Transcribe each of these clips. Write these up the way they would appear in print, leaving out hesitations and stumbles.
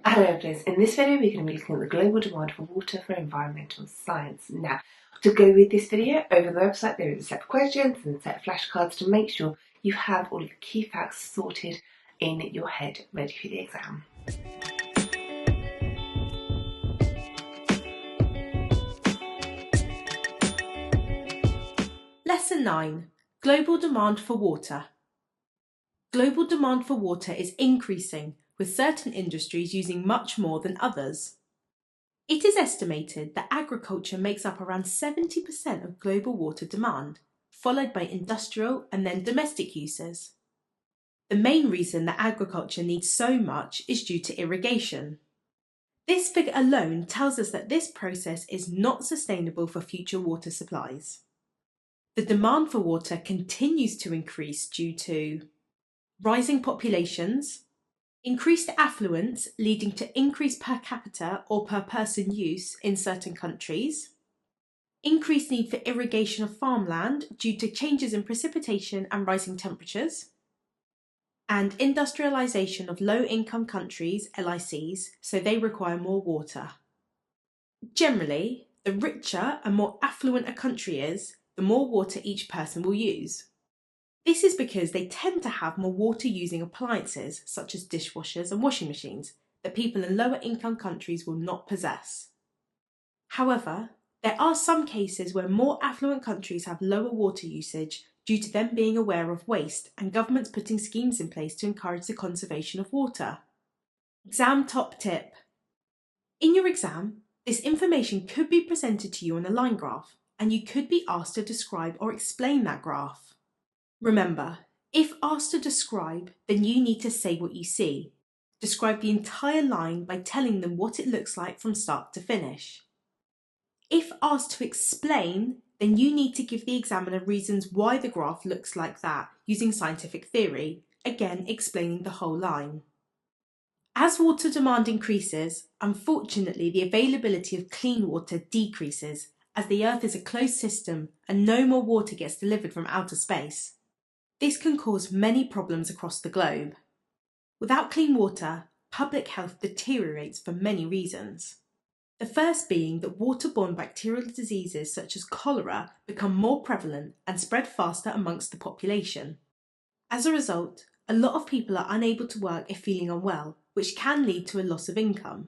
Hello everyone, in this video we're going to be looking at the global demand for water for environmental science. Now, to go with this video, over the website there is a set of questions and a set of flashcards to make sure you have all of the key facts sorted in your head, ready for the exam. Lesson 9. Global demand for water. Global demand for water is increasing, with certain industries using much more than others. It is estimated that agriculture makes up around 70% of global water demand, followed by industrial and then domestic uses. The main reason that agriculture needs so much is due to irrigation. This figure alone tells us that this process is not sustainable for future water supplies. The demand for water continues to increase due to rising populations, increased affluence leading to increased per capita or per person use in certain countries, increased need for irrigation of farmland due to changes in precipitation and rising temperatures, and industrialisation of low-income countries, LICs, so they require more water. Generally, the richer and more affluent a country is, the more water each person will use. This is because they tend to have more water-using appliances, such as dishwashers and washing machines, that people in lower-income countries will not possess. However, there are some cases where more affluent countries have lower water usage due to them being aware of waste and governments putting schemes in place to encourage the conservation of water. Exam top tip. In your exam, this information could be presented to you on a line graph, and you could be asked to describe or explain that graph. Remember, if asked to describe, then you need to say what you see. Describe the entire line by telling them what it looks like from start to finish. If asked to explain, then you need to give the examiner reasons why the graph looks like that using scientific theory, again explaining the whole line. As water demand increases, unfortunately the availability of clean water decreases as the Earth is a closed system and no more water gets delivered from outer space. This can cause many problems across the globe. Without clean water, public health deteriorates for many reasons. The first being that waterborne bacterial diseases such as cholera become more prevalent and spread faster amongst the population. As a result, a lot of people are unable to work if feeling unwell, which can lead to a loss of income.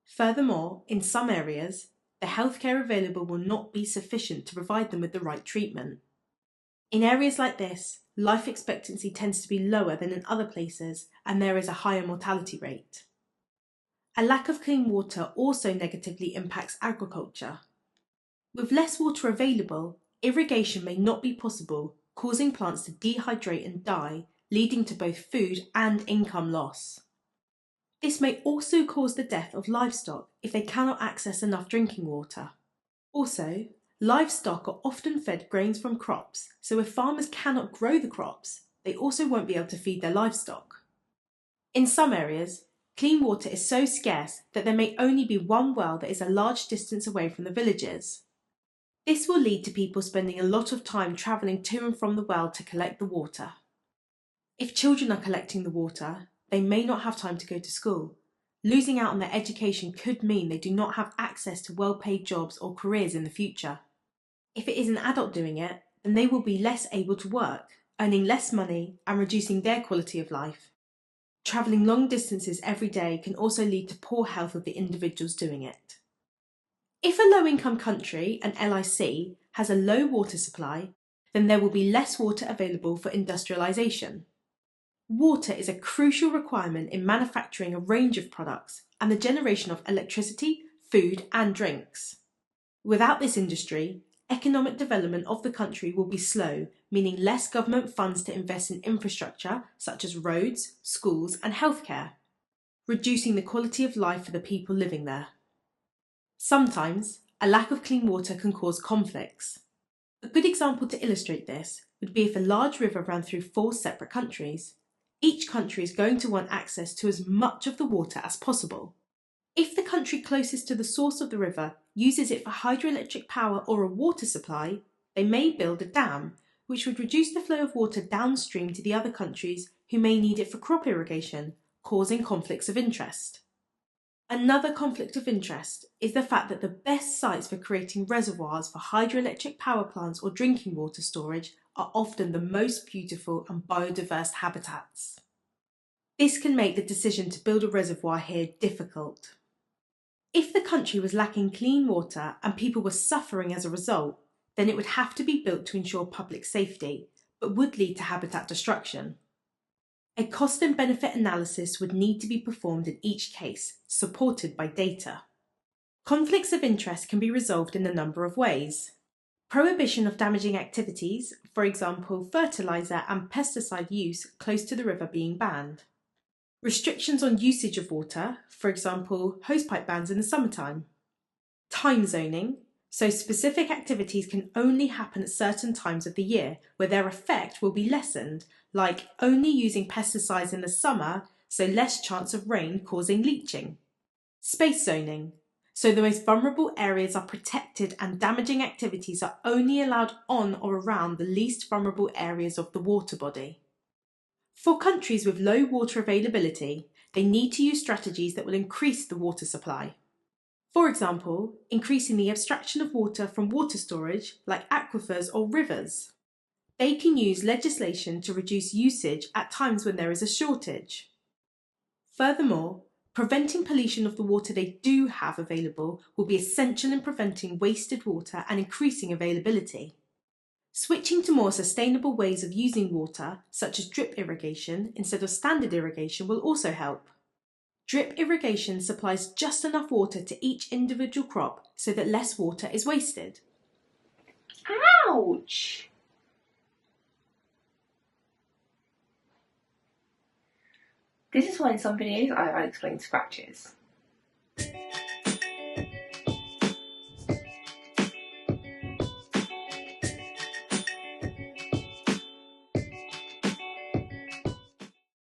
Furthermore, in some areas, the healthcare available will not be sufficient to provide them with the right treatment. In areas like this, life expectancy tends to be lower than in other places and there is a higher mortality rate. A lack of clean water also negatively impacts agriculture. With less water available, irrigation may not be possible, causing plants to dehydrate and die, leading to both food and income loss. This may also cause the death of livestock if they cannot access enough drinking water. Also, livestock are often fed grains from crops, so if farmers cannot grow the crops, they also won't be able to feed their livestock. In some areas, clean water is so scarce that there may only be one well that is a large distance away from the villages. This will lead to people spending a lot of time travelling to and from the well to collect the water. If children are collecting the water, they may not have time to go to school. Losing out on their education could mean they do not have access to well-paid jobs or careers in the future. If it is an adult doing it, then they will be less able to work, earning less money and reducing their quality of life. Travelling long distances every day can also lead to poor health of the individuals doing it. If a low-income country, an LIC, has a low water supply, then there will be less water available for industrialisation. Water is a crucial requirement in manufacturing a range of products and the generation of electricity, food and drinks. Without this industry, economic development of the country will be slow, meaning less government funds to invest in infrastructure such as roads, schools and healthcare, reducing the quality of life for the people living there. Sometimes, a lack of clean water can cause conflicts. A good example to illustrate this would be if a large river ran through 4 separate countries. Each country is going to want access to as much of the water as possible. If the country closest to the source of the river uses it for hydroelectric power or a water supply, they may build a dam, which would reduce the flow of water downstream to the other countries who may need it for crop irrigation, causing conflicts of interest. Another conflict of interest is the fact that the best sites for creating reservoirs for hydroelectric power plants or drinking water storage are often the most beautiful and biodiverse habitats. This can make the decision to build a reservoir here difficult. If the country was lacking clean water and people were suffering as a result, then it would have to be built to ensure public safety, but would lead to habitat destruction. A cost and benefit analysis would need to be performed in each case, supported by data. Conflicts of interest can be resolved in a number of ways. Prohibition of damaging activities, for example, fertiliser and pesticide use close to the river being banned. Restrictions on usage of water, for example, hosepipe bans in the summertime. Time zoning, so specific activities can only happen at certain times of the year where their effect will be lessened, like only using pesticides in the summer, so less chance of rain causing leaching. Space zoning, so the most vulnerable areas are protected and damaging activities are only allowed on or around the least vulnerable areas of the water body. For countries with low water availability, they need to use strategies that will increase the water supply. For example, increasing the abstraction of water from water storage like aquifers or rivers. They can use legislation to reduce usage at times when there is a shortage. Furthermore, preventing pollution of the water they do have available will be essential in preventing wasted water and increasing availability. Switching to more sustainable ways of using water, such as drip irrigation instead of standard irrigation, will also help. Drip irrigation supplies just enough water to each individual crop so that less water is wasted. Ouch! This is why in some videos I have unexplained scratches.